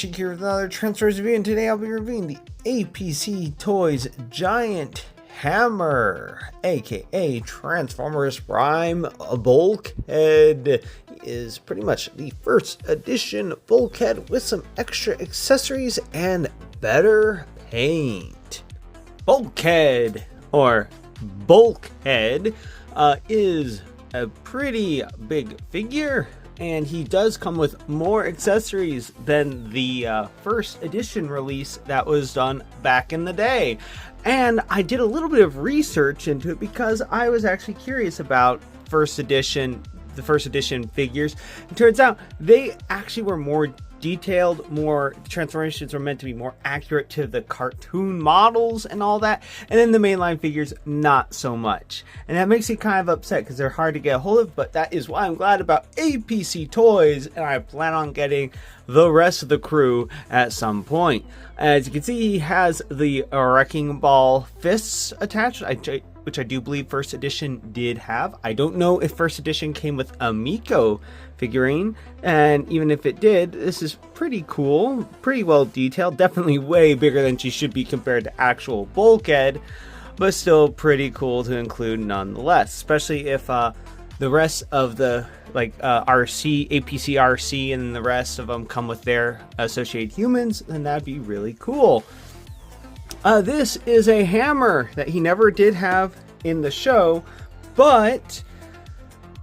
Sheik here with another Transformers review, and today I'll be reviewing the APC Toys Giant Hammer, aka Transformers Prime Bulkhead. Is pretty much the first edition Bulkhead with some extra accessories and better paint. Bulkhead, or Bulkhead, is a pretty big figure, and he does come with more accessories than the first edition release that was done back in the day. And I did a little bit of research into it because I was actually curious about the first edition figures. It turns out they actually were more detailed, more transformations were meant to be more accurate to the cartoon models and all that, and then the mainline figures not so much, and that makes me kind of upset because they're hard to get a hold of. But that is why I'm glad about APC Toys, and I plan on getting the rest of the crew at some point. As you can see, he has the wrecking ball fists attached, which I do believe first edition did have. I don't know if first edition came with a Miko figurine, and even if it did, this is pretty cool, pretty well detailed, definitely way bigger than she should be compared to actual Bulkhead, but still pretty cool to include nonetheless, especially if the rest of the RC, APC RC, and the rest of them come with their associated humans, then that'd be really cool. This is a hammer that he never did have in the show, but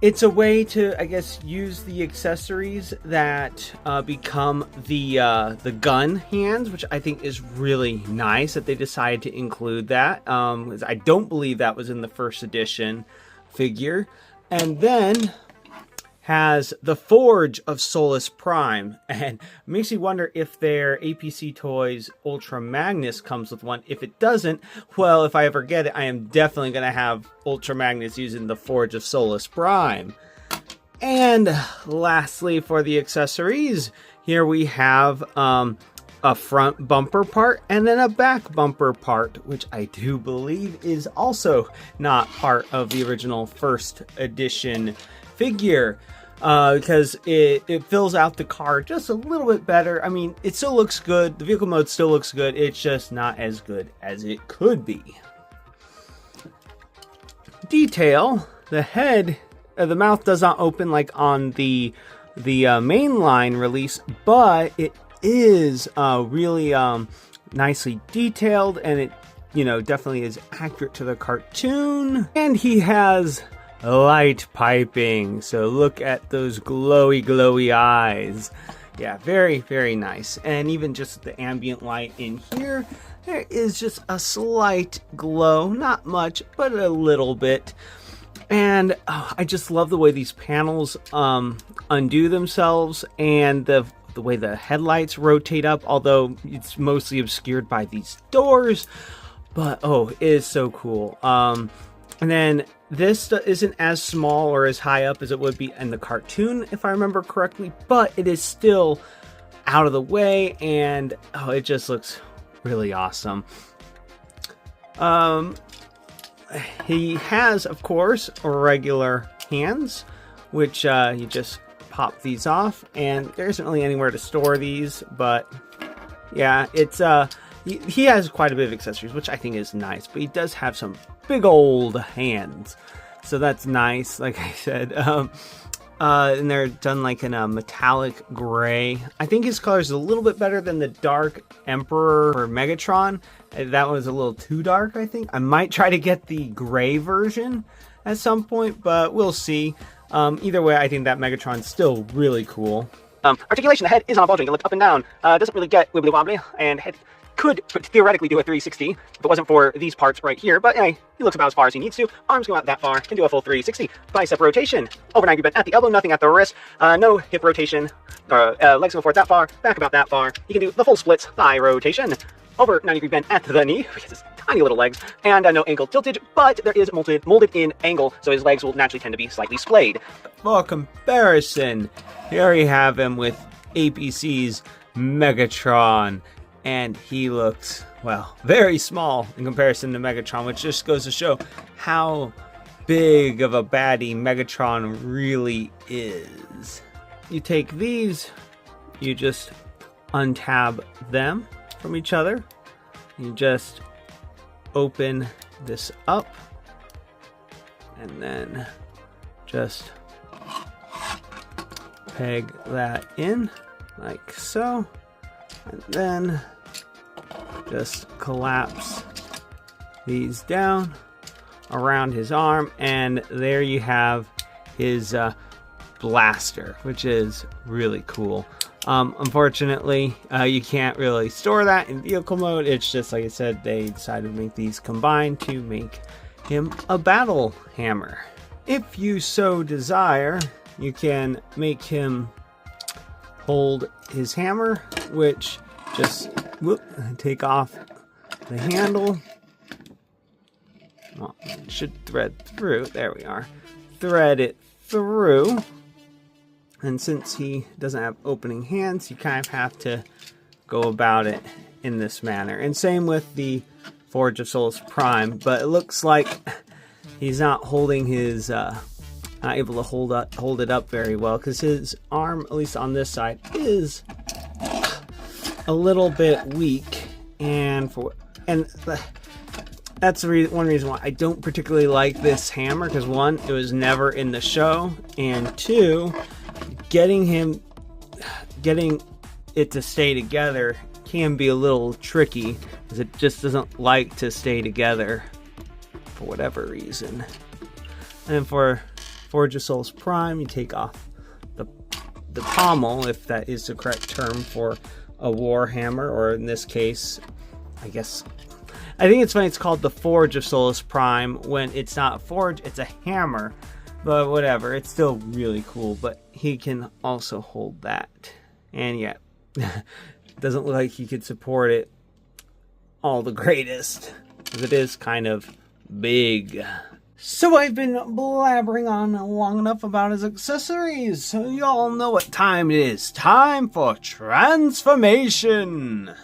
it's a way to, I guess, use the accessories that become the gun hands, which I think is really nice that they decided to include that. I don't believe that was in the first edition figure. And then has the Forge of Solus Prime, and it makes me wonder if their APC Toys Ultra Magnus comes with one. If it doesn't, well, if I ever get it, I am definitely going to have Ultra Magnus using the Forge of Solus Prime. And lastly, for the accessories, here we have a front bumper part and then a back bumper part, which I do believe is also not part of the original first edition figure, because it fills out the car just a little bit better. I mean, it still looks good, the vehicle mode still looks good, it's just not as good as it could be. Detail: the head, the mouth does not open like on the mainline release, but it is really nicely detailed, and it definitely is accurate to the cartoon. And he has light piping, so look at those glowy eyes. Yeah, very, very nice. And even just the ambient light in here, there is just a slight glow, not much, but a little bit. And I just love the way these panels undo themselves, and the way the headlights rotate up, although it's mostly obscured by these doors. But oh, it is so cool. And then this isn't as small or as high up as it would be in the cartoon, if I remember correctly, but it is still out of the way, and oh, it just looks really awesome. He has, of course, regular hands, which you just pop these off, and there isn't really anywhere to store these, but yeah, it's he has quite a bit of accessories, which I think is nice, but he does have some big old hands, so that's nice, like I said. And they're done like in a metallic gray. I think his color is a little bit better than the dark Emperor or Megatron. That was a little too dark, I think. I might try to get the gray version at some point, but we'll see. Either way, I think that Megatron's still really cool. Articulation: the head is on a ball joint, it looks up and down. Doesn't really get wibbly wobbly, and head could theoretically do a 360 if it wasn't for these parts right here, but anyway, he looks about as far as he needs to. Arms go out that far, can do a full 360. Bicep rotation, over 90 bent at the elbow, nothing at the wrist. No hip rotation, legs go forward that far, back about that far. He can do the full splits, thigh rotation, over 90-degree bend at the knee, because his tiny little legs, and no ankle tiltage, but there is molded in angle, so his legs will naturally tend to be slightly splayed. For comparison, here we have him with APC's Megatron, and he looks, well, very small in comparison to Megatron, which just goes to show how big of a baddie Megatron really is. You take these, you just untab them from each other. You just open this up and then just peg that in like so, and then just collapse these down around his arm, and there you have his blaster, which is really cool. Unfortunately, you can't really store that in vehicle mode. It's just, like I said, they decided to make these combined to make him a battle hammer. If you so desire, you can make him hold his hammer, which just take off the handle. Well, it should thread through. There we are. Thread it through. And since he doesn't have opening hands, you kind of have to go about it in this manner. And same with the Forge of Souls Prime, but it looks like he's not holding his, not able to hold it up very well, because his arm, at least on this side, is a little bit weak. And that's one reason why I don't particularly like this hammer, because one, it was never in the show, and two, getting it to stay together can be a little tricky, because it just doesn't like to stay together for whatever reason. And for Forge of Souls Prime, you take off the pommel, if that is the correct term for a war hammer, or in this case, I think it's funny it's called the Forge of Souls Prime when it's not a forge, it's a hammer. But whatever, it's still really cool. But he can also hold that. And yeah, doesn't look like he could support it all the greatest, because it is kind of big. So I've been blabbering on long enough about his accessories, so you all know what time it is. Time for transformation!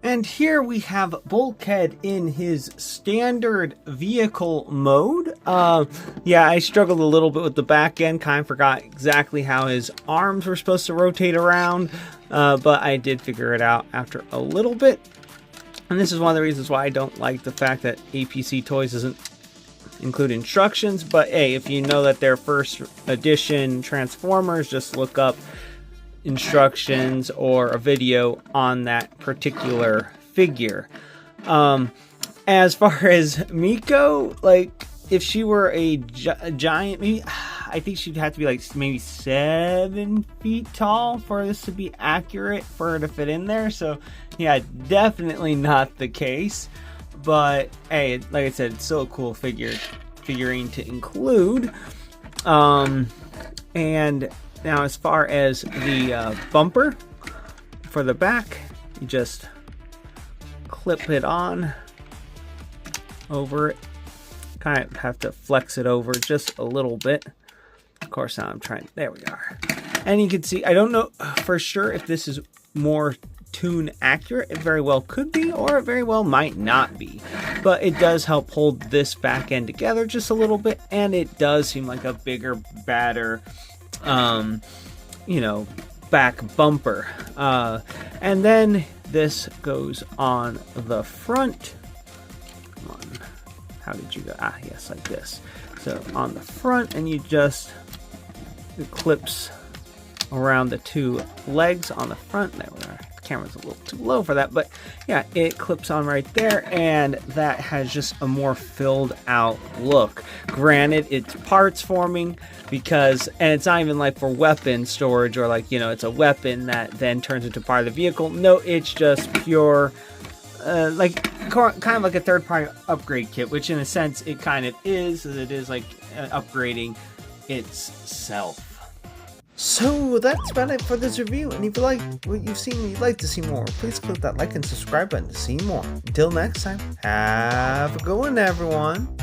And here we have Bulkhead in his standard vehicle mode. Yeah, I struggled a little bit with the back end, kind of forgot exactly how his arms were supposed to rotate around, but I did figure it out after a little bit. And this is one of the reasons why I don't like the fact that APC Toys doesn't include instructions, but hey, if you know that they're first edition Transformers, just look up instructions or a video on that particular figure. As far as Miko, like, if she were a giant, maybe I think she'd have to be like maybe 7 feet tall for this to be accurate for her to fit in there. So yeah, definitely not the case. But hey, like I said, it's still a cool figurine to include. And now, as far as the bumper for the back, you just clip it on over it. Kind of have to flex it over just a little bit. Of course, now I'm trying. There we are. And you can see, I don't know for sure if this is more tune accurate. It very well could be, or it very well might not be. But it does help hold this back end together just a little bit, and it does seem like a bigger, badder, you know, back bumper. And then this goes on the front. Come on. How did you go? Ah, yes, like this. So on the front, and you just, it clips around the 2 legs on the front. There we are. The camera's a little too low for that, but yeah, it clips on right there, and that has just a more filled out look. Granted, it's parts forming, because, and it's not even like for weapon storage, or like, you know, it's a weapon that then turns into part of the vehicle. No, it's just pure, like, kind of like a third-party upgrade kit, which in a sense it kind of is. It is like upgrading itself. So that's about it for this review, and if you like what you've seen and you'd like to see more, please click that like and subscribe button to see more. Until next time, have a good one, everyone.